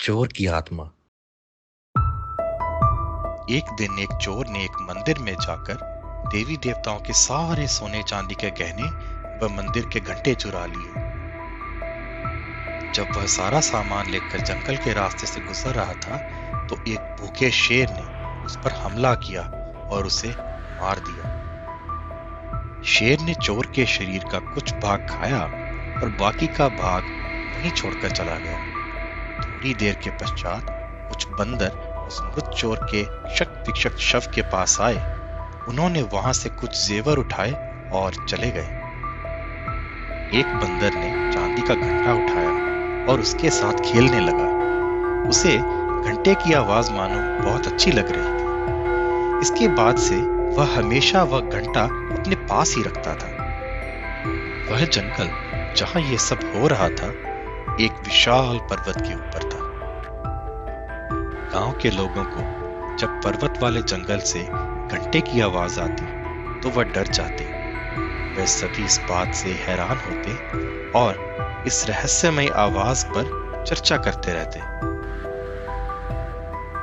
चोर की आत्मा। एक दिन एक चोर ने एक मंदिर में जाकर देवी देवताओं के सारे सोने चांदी के गहने व मंदिर के घंटे चुरा लिए। जब वह सारा सामान लेकर जंगल के रास्ते से गुजर रहा था तो एक भूखे शेर ने उस पर हमला किया और उसे मार दिया। शेर ने चोर के शरीर का कुछ भाग खाया और बाकी का भाग वहीं छोड़कर चला गया। थोड़ी देर के पश्चात कुछ बंदर उस मृत चोर के क्षत विक्षत शव के पास आए। उन्होंने वहां से कुछ जेवर उठाए और चले गए। एक बंदर ने चांदी का घंटा उठाया और उसके साथ खेलने लगा। उसे घंटे की आवाज मानो बहुत अच्छी लग रही थी। इसके बाद से वह हमेशा वह घंटा अपने पास ही रखता था। वह जंगल जहां यह सब हो रहा था एक विशाल पर्वत के ऊपर था। गांव के लोगों को जब पर्वत वाले जंगल से घंटे की आवाज आती तो वह डर जाते। वे सभी इस बात से हैरान होते और इस रहस्यमय आवाज पर चर्चा करते रहते।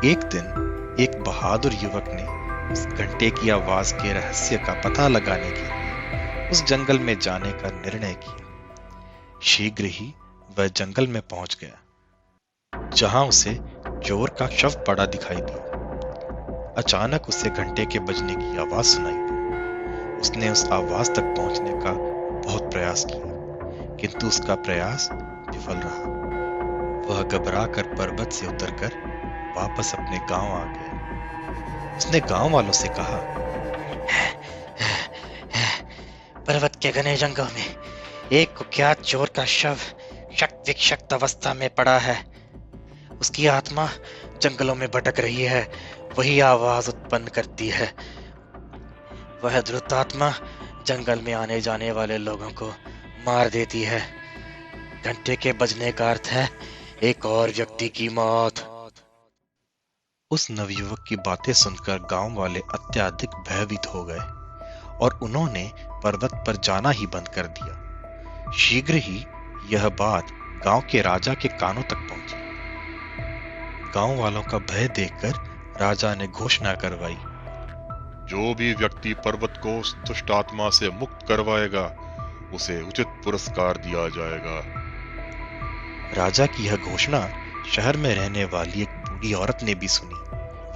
एक दिन एक बहादुर युवक ने उस घंटे की आवाज के रहस्य का पता लगाने के लिए उस जंगल में जाने का निर्णय किया। शीघ्र ही वह जंगल में पहुंच गया जहां उसे चोर का शव पड़ा दिखाई दिया। अचानक उसे घंटे के बजने की आवाज सुनाई दी। उसने उस आवाज तक पहुंचने का बहुत प्रयास किया किंतु उसका प्रयास विफल रहा। वह घबरा कर पर्वत से उतरकर वापस अपने गांव आ गया। उसने गांव वालों से कहा, पर्वत के घने जंगल में एक कुख्यात चोर का शव शक्त विक्षत अवस्था में पड़ा है। उसकी आत्मा जंगलों में भटक रही है, वही आवाज उत्पन्न करती है। वह द्रुत आत्मा जंगल में आने जाने वाले लोगों को मार देती है। घंटे के बजने का अर्थ है एक और व्यक्ति की मौत। उस नवयुवक की बातें सुनकर गांव वाले अत्यधिक भयभीत हो गए और उन्होंने पर्वत पर जाना ही बंद कर दिया। शीघ्र ही यह बात गांव के राजा के कानों तक पहुंची। गांव वालों का भय देखकर राजा ने घोषणा करवाई, जो भी व्यक्ति पर्वत को उस दुष्ट आत्मा से मुक्त करवाएगा उसे उचित पुरस्कार दिया जाएगा। राजा की यह घोषणा शहर में रहने वाली एक बूढ़ी औरत ने भी सुनी।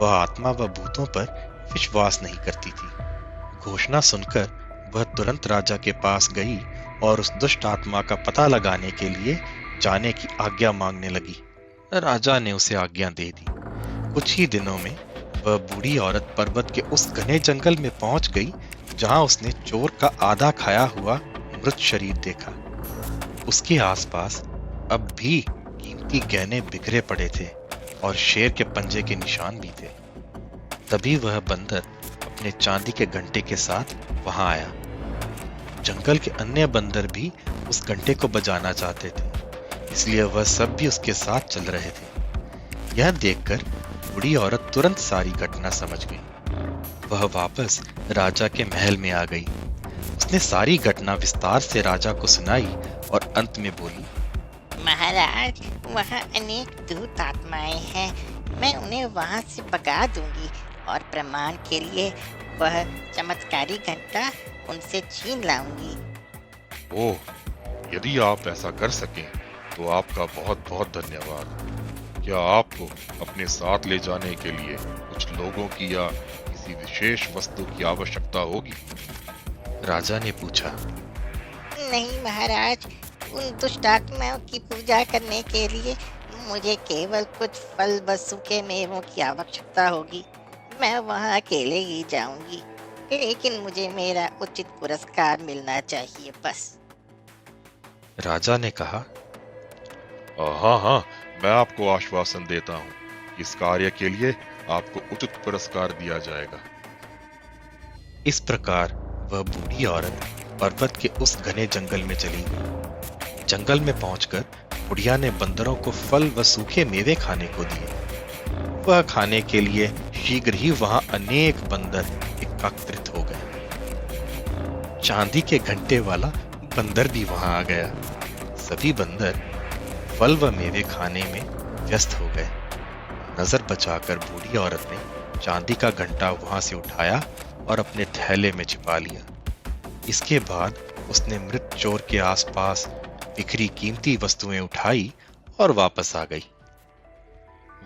वह आत्मा व भूतों पर विश्वास नहीं करती थी। घोषणा सुनकर वह तुरंत राजा के पास गई और उस दुष्ट आत्मा का पता लगाने के लिए जाने की आज्ञा मांगने लगी। राजा ने उसे आज्ञा दे दी। कुछ ही दिनों में वह बूढ़ी औरत पर्वत के उस घने जंगल में पहुंच गई जहां उसने चोर का आधा खाया हुआ मृत शरीर देखा। उसके आसपास अब भी कीमती गहने बिखरे पड़े थे और शेर के पंजे के निशान भी थे। तभी वह बंदर अपने चांदी के घंटे के साथ वहां आया। जंगल के अन्य बंदर भी उस घंटे को बजाना चाहते थे, इसलिए वह सब भी उसके साथ चल रहे थे। यह देखकर बूढ़ी औरत तुरंत सारी घटना समझ गई। वह वापस राजा के महल में आ गई। उसने सारी घटना विस्तार से राजा को सुनाई और अंत में बोली, महाराज, वहाँ अनेक दूत आत्माएं हैं। मैं उन्हें वहाँ से भगा दूंगी और प्रमाण के लिए वह चमत्कारी घंटा उनसे छीन लाऊंगी। ओह, यदि आप ऐसा कर सकें तो आपका बहुत बहुत धन्यवाद। क्या आपको अपने साथ ले जाने के लिए कुछ लोगों की या किसी विशेष वस्तु की आवश्यकता होगी? राजा ने पूछा। नहीं महाराज, उन दुष्ट आत्माओं की पूजा करने के लिए मुझे केवल कुछ फल व सूखे मेवों की आवश्यकता होगी। मैं वहाँ अकेले ही जाऊंगी, लेकिन मुझे मेरा उचित पुरस्कार मिलना चाहिए बस। राजा ने कहा, हाँ हाँ, मैं आपको आश्वासन देता हूँ, इस कार्य के लिए आपको उचित पुरस्कार दिया जाएगा। इस प्रकार वह बूढ़ी औरत पर्वत के उस घने जंगल में चली गई। जंगल में पहुंचकर बुढ़िया ने बंदरों को फल व सूखे मेवे खाने को दिए। वह खाने के लिए शीघ्र ही वहां अनेक बंदर एकत्रित हो गए। चांदी के घंटे वाला बंदर भी वहां आ गया। सभी बंदर फल व मेवे खाने में व्यस्त हो गए। नजर बचाकर बूढ़ी औरत ने चांदी का घंटा वहां से उठाया और अपने थैले में छिपा लिया। इसके बाद उसने मृत चोर के आसपास बिखरी कीमती वस्तुएं उठाई और वापस आ गई।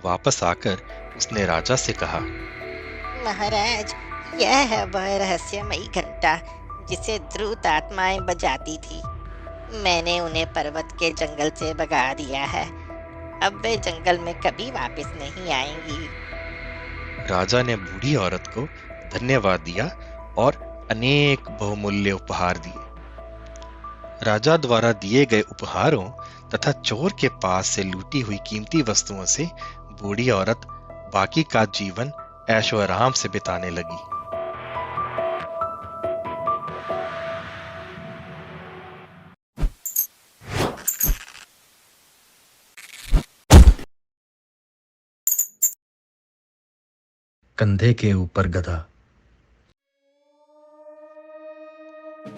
वापस आकर उसने राजा से कहा, महाराज, यह है वह रहस्यमयी घंटा जिसे द्रुत आत्माएं बजाती थी। मैंने उन्हें पर्वत के जंगल से भगा दिया है। अब वे जंगल में कभी वापस नहीं आएंगी। राजा ने बूढ़ी औरत को धन्यवाद दिया और अनेक बहुमूल्य उपहार दिए। राजा द्वारा दिए गए उपहारों तथा चोर के पास से लूटी हुई कीमती वस्तुओं से बूढ़ी औरत बाकी का जीवन ऐशो आराम से बिताने लगी। कंधे के ऊपर गधा।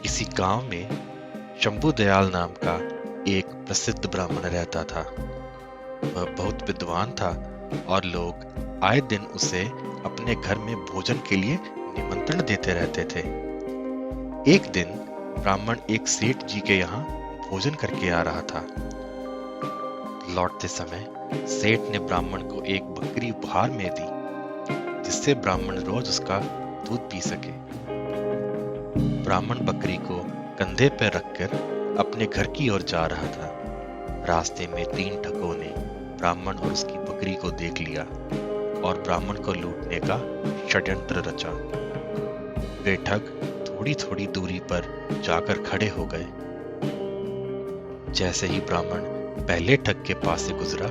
किसी गांव में शंभू दयाल नाम का एक प्रसिद्ध ब्राह्मण रहता था। वह बहुत विद्वान था और लोग आए दिन उसे अपने घर में भोजन के लिए निमंत्रण देते रहते थे। एक दिन ब्राह्मण एक सेठ जी के यहाँ भोजन करके आ रहा था। लौटते समय सेठ ने ब्राह्मण को एक बकरी उपहार में दी, जिससे ब्राह्मण रोज उसका दूध पी सके। ब्राह्मण बकरी को कंधे पर रखकर अपने घर की ओर जा रहा था। रास्ते में 3 ठगों ने ब्राह्मण और उसकी बकरी को देख लिया और ब्राह्मण को लूटने का षड्यंत्र रचा। वे ठग थोड़ी थोड़ी दूरी पर जाकर खड़े हो गए। जैसे ही ब्राह्मण पहले ठग के पास से गुजरा,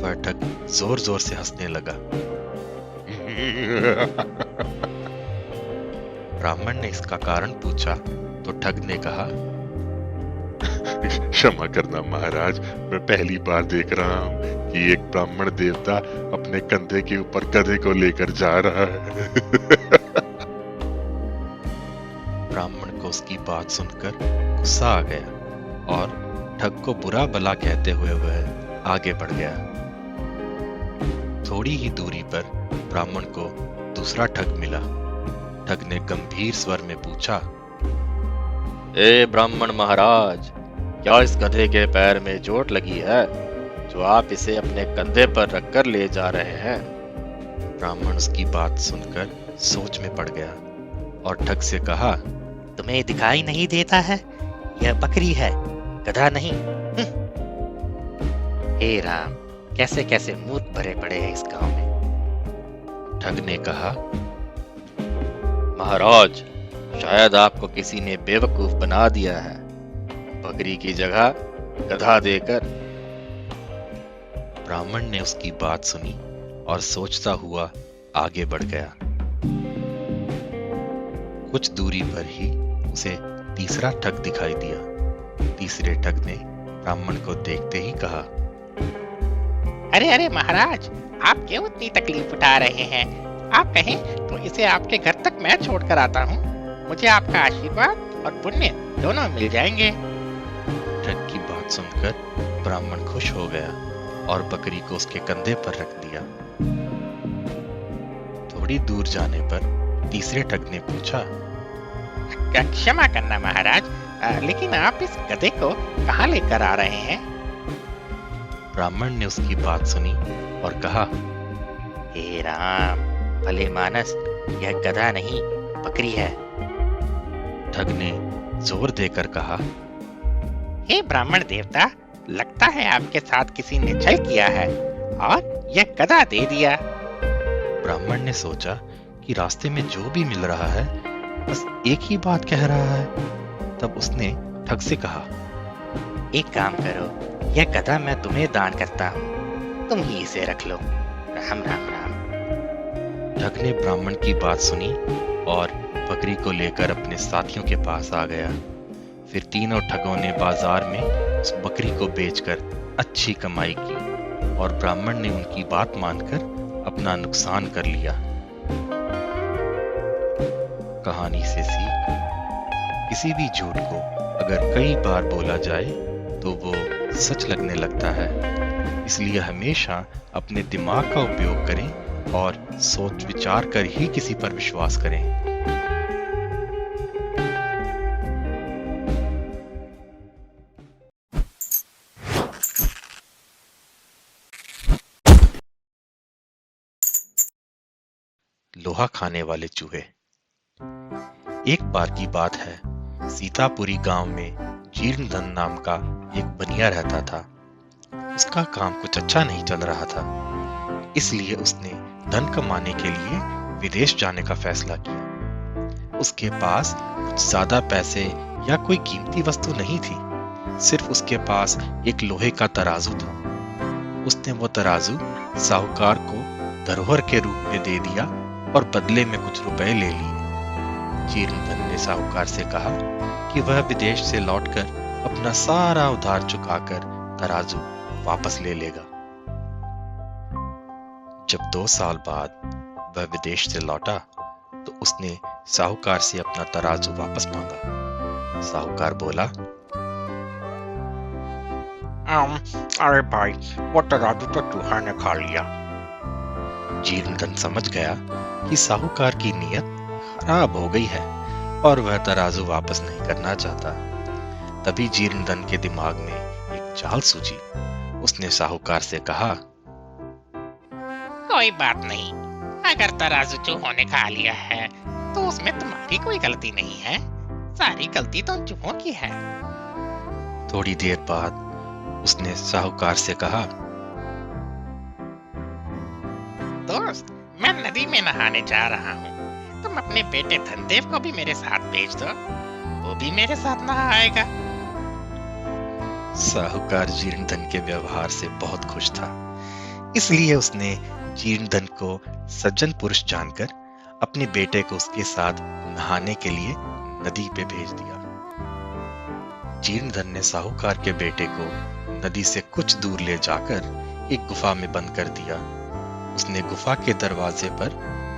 वह ठग जोर जोर से हंसने लगा। ब्राह्मण ने इसका कारण पूछा तो ठग ने कहा, क्षमा करना महाराज, मैं पहली बार देख रहा हूँ कि एक ब्राह्मण देवता अपने कंधे के ऊपर गधे को लेकर जा रहा है। ब्राह्मण को उसकी बात सुनकर गुस्सा आ गया और ठग को बुरा भला कहते हुए वह आगे बढ़ गया। थोड़ी ही दूरी पर ब्राह्मण को दूसरा ठग मिला। ठग ने गंभीर स्वर में पूछा, ए ब्राह्मण महाराज, क्या इस गधे के पैर में चोट लगी है जो आप इसे अपने कंधे पर रखकर ले जा रहे हैं? ब्राह्मण उसकी बात सुनकर सोच में पड़ गया और ठग से कहा, तुम्हें दिखाई नहीं देता है? यह बकरी है, गधा नहीं। हे राम, कैसे कैसे मूर्ख भरे पड़े हैं इस गांव में। ठग ने कहा, महाराज, शायद आपको किसी ने बेवकूफ बना दिया है। बकरी की जगह गधा देकर। ब्राह्मण ने उसकी बात सुनी और सोचता हुआ आगे बढ़ गया। कुछ दूरी पर ही उसे तीसरा ठग दिखाई दिया। तीसरे ठग ने ब्राह्मण को देखते ही कहा, अरे अरे महाराज, आप क्यों इतनी तकलीफ उठा रहे हैं? आप कहें तो इसे आपके घर तक मैं छोड़ कर आता हूँ। मुझे आपका आशीर्वाद और पुण्य दोनों मिल जाएंगे। ठग की बात सुनकर ब्राह्मण खुश हो गया और बकरी को उसके कंधे पर रख दिया। थोड़ी दूर जाने पर तीसरे ठग ने पूछा, क्षमा करना महाराज, लेकिन आप इस गधे को कहाँ लेकर आ रहे हैं? ब्राह्मण ने उसकी बात सुनी और कहा, हे राम, भले मानस, यह गधा नहीं बकरी है। ठग ने जोर देकर कहा, हे ब्राह्मण देवता, लगता है आपके साथ किसी ने छल किया है और यह गधा दे दिया। ब्राह्मण ने सोचा कि रास्ते में जो भी मिल रहा है बस एक ही बात कह रहा है। तब उसने ठग से कहा, एक काम करो, यह गधा मैं तुम्हें दान करता हूँ, तुम ही इसे रख लो। राम राम राम। ठग ने ब्राह्मण की बात सुनी और बकरी को लेकर अपने साथियों के पास आ गया। फिर तीनों ठगों ने बाजार में उस बकरी को बेचकर अच्छी कमाई की और ब्राह्मण ने उनकी बात मानकर अपना नुकसान कर लिया। कहानी से सीख, किसी भी झूठ को अगर कई बार बोला जाए तो वो सच लगने लगता है। इसलिए हमेशा अपने दिमाग का उपयोग करें और सोच विचार कर ही किसी पर विश्वास करें। लोहा खाने वाले चूहे। एक बार की बात है, सीतापुरी गांव में जीर्णधन नाम का एक बनिया रहता था। उसका काम कुछ अच्छा नहीं चल रहा था, इसलिए उसने धन कमाने के लिए विदेश जाने का फैसला किया। उसके पास कुछ ज्यादा पैसे या कोई कीमती वस्तु नहीं थी, सिर्फ उसके पास एक लोहे का तराजू था। उसने वो तराजू साहूकार को धरोहर के रूप में दे दिया और बदले में कुछ रुपए ले लिए। जीर्णधन ने साहूकार से कहा कि वह विदेश से लौटकर अपना सारा उधार चुकाकर तराजू वापस ले लेगा। जब 2 साल बाद वह विदेश से लौटा तो उसने साहूकार से अपना तराजू वापस मांगा। साहूकार बोला, अरे भाई, वो तराजू तो चूहा ने खा लिया। जीर्णधन समझ गया कि साहूकार की नीयत खराब हो गई है और वह तराजू वापस नहीं करना चाहता। तभी जीर्णधन के दिमाग में एक चाल सूझी। उसने साहूकार से कहा, कोई बात नहीं, अगर तराजू चूहों ने खा लिया है तो उसमें तुम्हारी कोई गलती नहीं है, सारी गलती तो चूहों की है। थोड़ी देर बाद उसने साहूकार से कहा, दोस्त, मैं नदी में नहाने जा रहा हूँ, तुम अपने बेटे धनदेव को भी मेरे साथ भेज दो, वो भी मेरे साथ नहाएगा। साहूकार जीर्णधन के व्यवहार से बहुत खुश था, इसलिए उसने जीर्णधन को सज्जन पुरुष जानकर अपने बेटे को उसके साथ नहाने के लिए नदी पे भेज दिया। जीर्णधन ने साहूकार के बेटे को नदी से कुछ दूर ले जाकर एक गुफा में बंद कर दिया। उसने गुफा के दरवाजे पर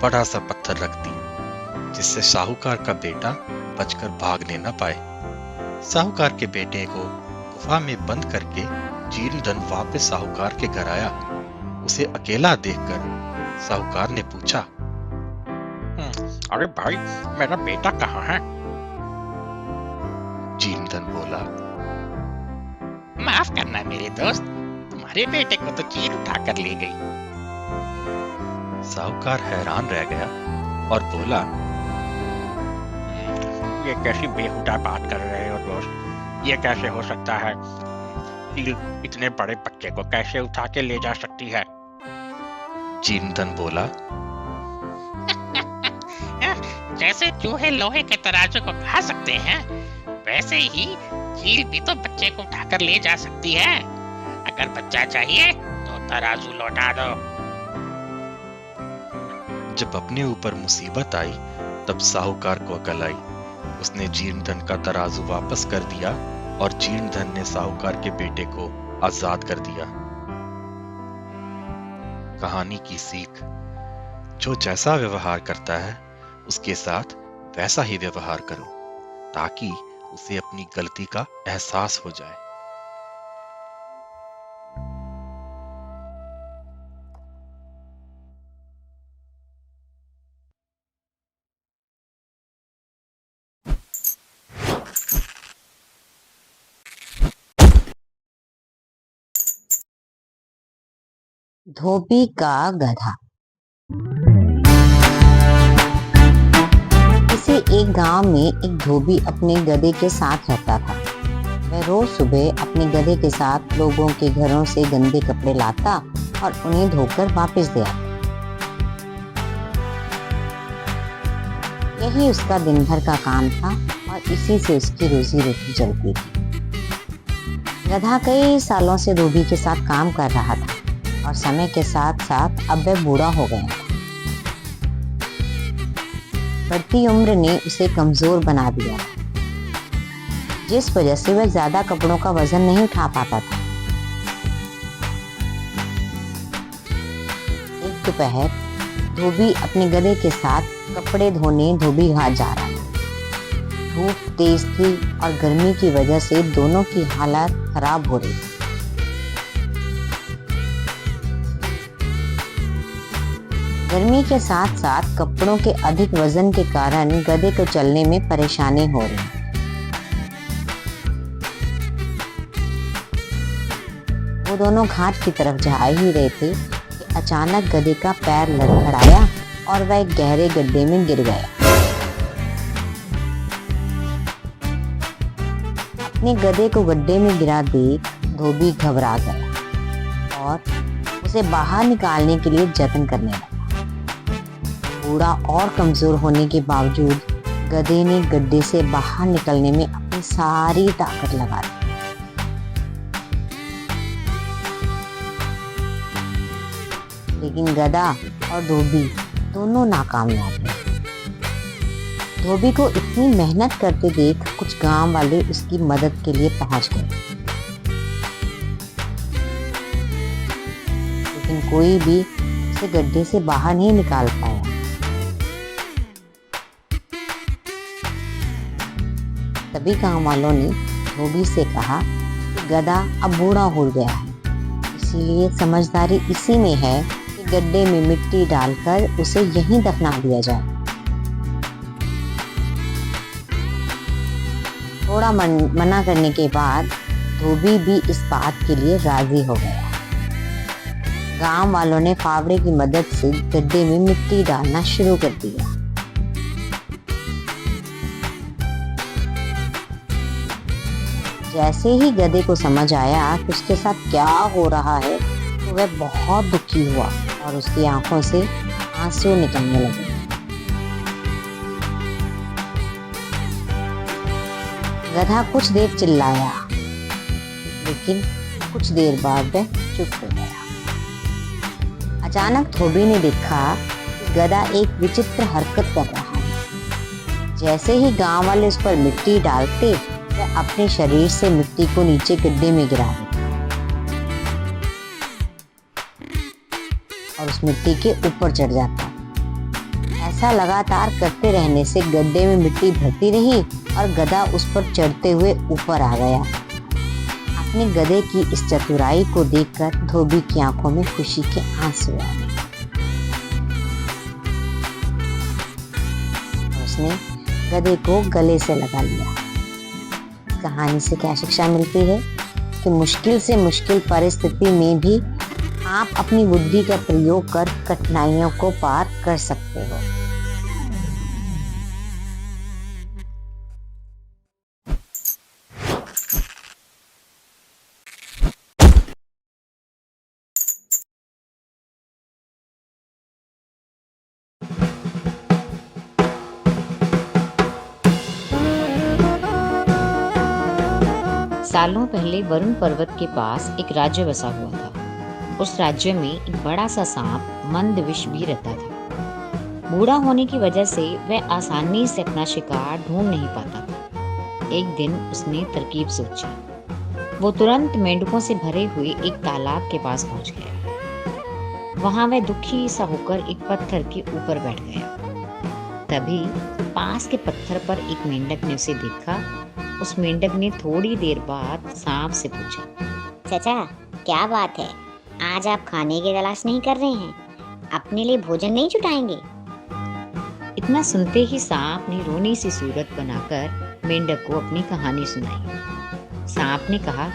बड़ा सा पत्थर रख दिया, जिससे साहूकार का बेटा बचकर भागने न पाए। साहूकार के बेटे को गुफा में बंद करके जीर्णधन वापस साहूकार के घर आया। उसे अकेला देखकर साहूकार ने पूछा, अरे भाई, मेरा बेटा कहाँ है? जीर्णधन बोला, माफ करना मेरे दोस्त, तुम्हारे बेटे को तो चील उठा कर ले गई। साहूकार हैरान रह गया और बोला, ये कैसी बेहुदा बात कर रहे हो दोस्त, ये कैसे हो सकता है? चील इतने बड़े बच्चे को कैसे उठा के ले जा सकती है? जीर्णधन बोला, जैसे चूहे लोहे के तराजू को खा सकते हैं, वैसे ही चील भी तो बच्चे को उठाकर ले जा सकती है। अगर बच्चा चाहिए तो तराजू लौटा दो। जब अपने ऊपर मुसीबत आई तब साहूकार को अकल आई। उसने जीर्णधन का तराजू वापस कर दिया और जीर्णधन ने साहूकार के बेटे को आजाद कर दिया। कहानी की सीख, जो जैसा व्यवहार करता है उसके साथ वैसा ही व्यवहार करो, ताकि उसे अपनी गलती का एहसास हो जाए। धोबी का गधा। किसी एक गांव में एक धोबी अपने गधे के साथ रहता था। वह रोज सुबह अपने गधे के साथ लोगों के घरों से गंदे कपड़े लाता और उन्हें धोकर वापस दे आता। यही उसका दिन भर का काम था और इसी से उसकी रोजी रोटी चलती थी। गधा कई सालों से धोबी के साथ काम कर रहा था और समय के साथ साथ अब वह बूढ़ा हो गया था। बढ़ती उम्र ने उसे कमजोर बना दिया, जिस वजह से वह ज्यादा कपड़ों का वजन नहीं उठा पाता था। एक दोपहर धोबी अपने गधे के साथ कपड़े धोने धोबी घाट जा रहा था। धूप तेज थी और गर्मी की वजह से दोनों की हालत खराब हो रही थी। गर्मी के साथ साथ कपड़ों के अधिक वजन के कारण गधे को चलने में परेशानी हो रही। वो दोनों घाट की तरफ जा ही रहे थे कि अचानक गधे का पैर लड़खड़ाया और वह एक गहरे गड्ढे में गिर गया। अपने गधे को गड्ढे में गिरा देख धोबी घबरा गया और उसे बाहर निकालने के लिए जतन करने लगा। बूढ़ा और कमजोर होने के बावजूद गधे ने गड्ढे से बाहर निकलने में अपनी सारी ताकत लगा दी। लेकिन गधा और धोबी दोनों नाकामयाब रहे। धोबी को इतनी मेहनत करते देख कुछ गांव वाले उसकी मदद के लिए पहुंच गए, लेकिन कोई भी उसे गड्ढे से बाहर नहीं निकाल पाया। तभी गांव वालों ने धोबी से कहा कि गधा अब बूढ़ा हो गया है, इसीलिए समझदारी इसी में है कि गड्ढे में मिट्टी डालकर उसे यहीं दफना दिया जाए। थोड़ा मना करने के बाद धोबी भी इस बात के लिए राजी हो गया। गांव वालों ने फावड़े की मदद से गड्ढे में मिट्टी डालना शुरू कर दिया। जैसे ही गधे को समझ आया कि उसके साथ क्या हो रहा है तो वह बहुत दुखी हुआ और उसकी आंखों से आंसू निकलने लगे। गधा कुछ देर चिल्लाया, लेकिन कुछ देर बाद वह चुप हो गया। अचानक धोबी ने देखा कि गधा एक विचित्र हरकत कर रहा है। जैसे ही गांव वाले उस पर मिट्टी डालते, वह अपने शरीर से मिट्टी को नीचे गड्ढे में गिरा देता और उस मिट्टी के ऊपर चढ़ जाता। ऐसा लगातार करते रहने से गड्ढे में मिट्टी भरती रही और गधा उस पर चढ़ते हुए ऊपर आ गया। अपने गधे की इस चतुराई को देखकर धोबी की आंखों में खुशी के आंसू आ गए। उसने गधे को गले से लगा लिया। इस कहानी से क्या शिक्षा मिलती है कि मुश्किल से मुश्किल परिस्थिति में भी आप अपनी बुद्धि का प्रयोग कर कठिनाइयों को पार कर सकते हो। सालों पहले वरुण पर्वत के पास एक राज्य बसा हुआ था। उस राज्य में एक बड़ा सा सांप मंदविष भी रहता था। बूढ़ा होने की वजह से वह आसानी से अपना शिकार ढूंढ नहीं पाता था। एक दिन उसने तरकीब सोची। वो तुरंत मेंढकों से भरे हुए एक तालाब के पास पहुंच गया। वहां वह दुखी सा होकर एक पत्थर के ऊपर बैठ गया। तभी पास के पत्थर पर एक मेंढक ने उसे देखा। उस मेंढक ने थोड़ी देर बाद सांप से पूछा, चाचा क्या बात है, आज आप खाने की तलाश नहीं कर रहे हैं? अपने लिए भोजन नहीं जुटाएंगे? इतना सुनते ही सांप ने रोनी सी सूरत बनाकर मेंढक को अपनी कहानी सुनाई। सांप ने कहा,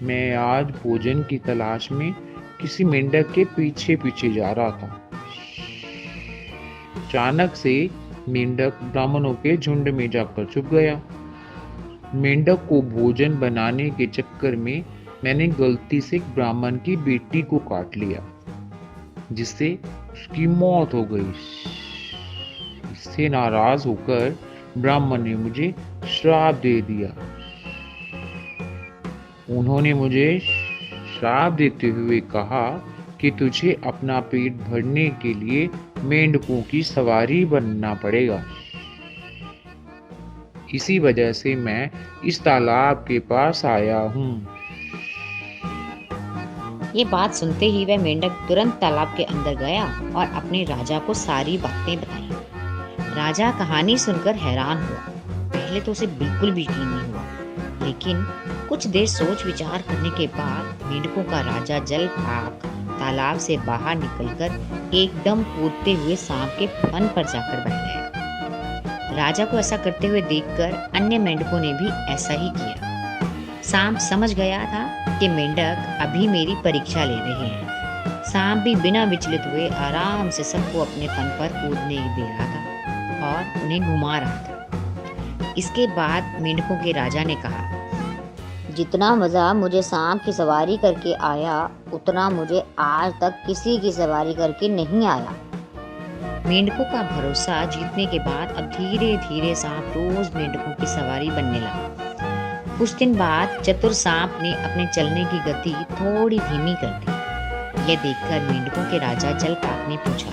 मैं आज भोजन की तलाश में किसी मेंढक के पीछे पीछे जा रहा था। अचानक से मेंढक ब्राह्मणों के झुंड में जाकर छुप गया। मेंढक को भोजन बनाने के चक्कर में मैंने गलती से एक ब्राह्मण की बेटी को काट लिया, जिससे उसकी मौत हो गई। इससे नाराज होकर ब्राह्मण ने मुझे श्राप दे दिया। उन्होंने मुझे श्राप देते हुए कहा कि तुझे अपना पेट भरने के लिए मेंढकों की सवारी बनना पड़ेगा। इसी वजह से मैं इस तालाब के पास आया हूँ। ये बात सुनते ही वह मेंढक तुरंत तालाब के अंदर गया और अपने राजा को सारी बातें बताई। राजा कहानी सुनकर हैरान हुआ। पहले तो उसे बिल्कुल भी यकीन नहीं हुआ, लेकिन कुछ देर सोच विचार करने के बाद मेंढकों का राजा जल भाग तालाब से बाहर निकलकर एकदम कूदते हुए सांप के फन पर जाकर बैठ गया। राजा को ऐसा करते हुए देखकर अन्य मेंढकों ने भी ऐसा ही किया। सांप समझ गया था कि मेंढक अभी मेरी परीक्षा ले रहे हैं। सांप भी बिना विचलित हुए आराम से सबको अपने फन पर कूदने दे रहा था और उन्हें घुमा रहा था। इसके बाद मेंढकों के राजा ने कहा, जितना मज़ा मुझे सांप की सवारी करके आया उतना मुझे आज तक किसी की सवारी करके नहीं आया। मेंढकों का भरोसा जीतने के बाद अब धीरे धीरे सांप रोज मेंढकों की सवारी बनने लगा। कुछ दिन बाद चतुर सांप ने अपने चलने की गति थोड़ी धीमी कर दी। यह देखकर मेंढकों के राजा जलपाक ने पूछा,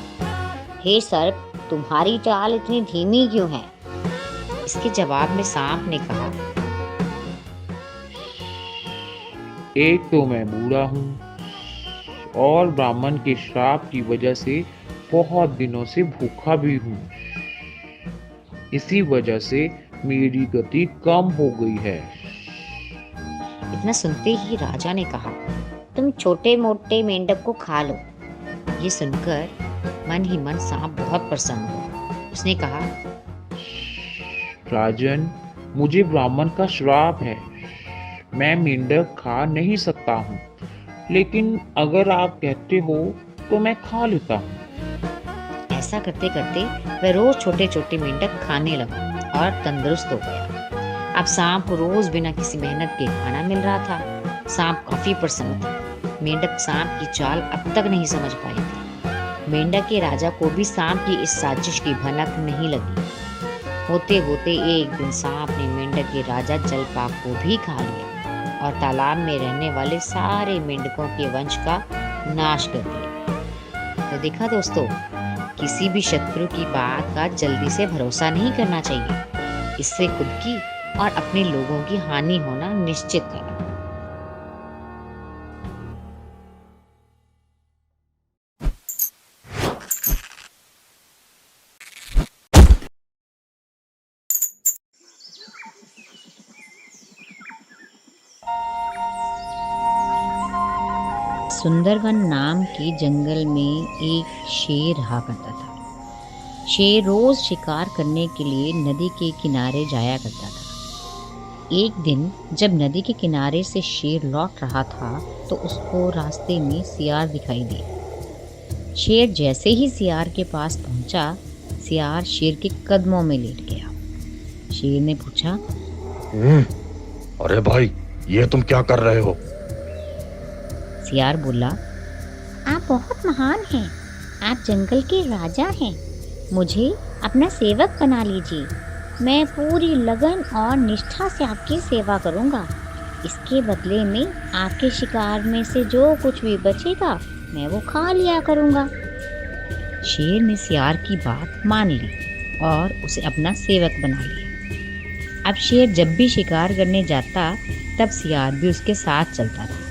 हे सर्प, तुम्हारी चाल इतनी धीमी क्यों है? इसके जवाब में सांप ने कहा, एक तो मैं बूढ़ा हूँ और ब्राह्मण के श्राप की वजह से बहुत दिनों से भूखा भी हूँ। इसी वजह से मेरी गति कम हो गई है। इतना सुनते ही राजा ने कहा, तुम छोटे मोटे मेंढक को खा लो। ये सुनकर मन ही मन सांप बहुत प्रसन्न हुआ। उसने कहा, राजन, मुझे ब्राह्मण का श्राप है, मैं मेंढक खा नहीं सकता हूँ, लेकिन अगर आप कहते हो तो मैं खा लेता हूँ। ऐसा करते करते वह रोज छोटे छोटे मेंढक खाने लगा और तंदुरुस्त हो गया। अब सांप को रोज बिना किसी मेहनत के खाना मिल रहा था। सांप काफी प्रसन्न था। मेंढक सांप की चाल अब तक नहीं समझ पाए थे। मेंढक के राजा को भी सांप की इस साजिश की भनक नहीं लगी। होते होते एक दिन सांप ने मेंढक के राजा जलपाक को भी खा लिया और तालाब में रहने वाले सारे मेंढकों के वंश का नाश कर दिया। तो देखा दोस्तों, किसी भी शत्रु की बात का जल्दी से भरोसा नहीं करना चाहिए। इससे खुद की और अपने लोगों की हानि होना निश्चित है। सुंदरवन नाम के जंगल में एक शेर रहा करता था। शेर रोज शिकार करने के लिए नदी के किनारे जाया करता था। एक दिन जब नदी के किनारे से शेर लौट रहा था तो उसको रास्ते में सियार दिखाई दी। शेर जैसे ही सियार के पास पहुंचा, सियार शेर के कदमों में लेट गया। शेर ने पूछा, अरे भाई, ये तुम क्या कर रहे हो? सियार बोला, आप बहुत महान हैं, आप जंगल के राजा हैं, मुझे अपना सेवक बना लीजिए। मैं पूरी लगन और निष्ठा से आपकी सेवा करूंगा। इसके बदले में आपके शिकार में से जो कुछ भी बचेगा मैं वो खा लिया करूंगा। शेर ने सियार की बात मान ली और उसे अपना सेवक बना लिया। अब शेर जब भी शिकार करने जाता तब सियार भी उसके साथ चलता था।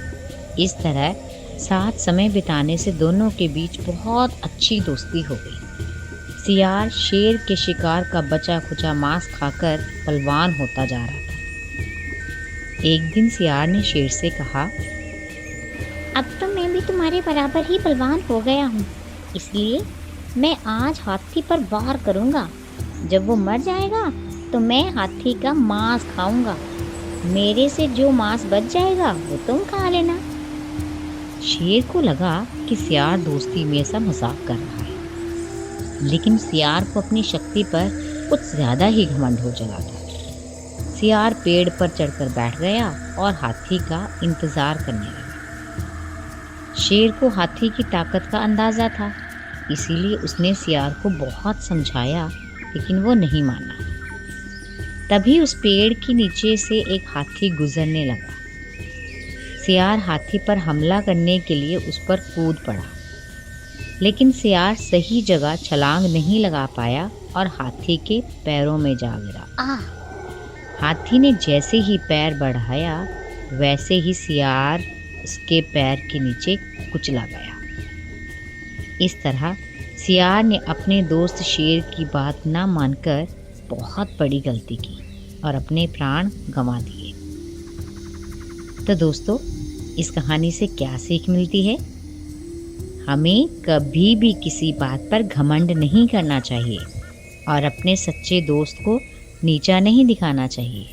इस तरह साथ समय बिताने से दोनों के बीच बहुत अच्छी दोस्ती हो गई। सियार शेर के शिकार का बचा खुचा मांस खाकर बलवान होता जा रहा था। एक दिन सियार ने शेर से कहा, अब तो मैं भी तुम्हारे बराबर ही बलवान हो गया हूँ, इसलिए मैं आज हाथी पर वार करूँगा। जब वो मर जाएगा तो मैं हाथी का मांस खाऊंगा। मेरे से जो मांस बच जाएगा वो तुम खा लेना। शेर को लगा कि सियार दोस्ती में ऐसा मजाक कर रहा है, लेकिन सियार को अपनी शक्ति पर कुछ ज्यादा ही घमंड हो चला था। सियार पेड़ पर चढ़कर बैठ गया और हाथी का इंतजार करने लगा। शेर को हाथी की ताकत का अंदाजा था, इसीलिए उसने सियार को बहुत समझाया, लेकिन वो नहीं माना। तभी उस पेड़ के नीचे से एक हाथी गुजरने लगा। सियार हाथी पर हमला करने के लिए उस पर कूद पड़ा, लेकिन सियार सही जगह छलांग नहीं लगा पाया और हाथी के पैरों में जा गिरा। हाथी ने जैसे ही पैर बढ़ाया वैसे ही सियार उसके पैर के नीचे कुचला गया। इस तरह सियार ने अपने दोस्त शेर की बात ना मानकर बहुत बड़ी गलती की और अपने प्राण गंवा दिए। तो दोस्तों, इस कहानी से क्या सीख मिलती है? हमें कभी भी किसी बात पर घमंड नहीं करना चाहिए और अपने सच्चे दोस्त को नीचा नहीं दिखाना चाहिए।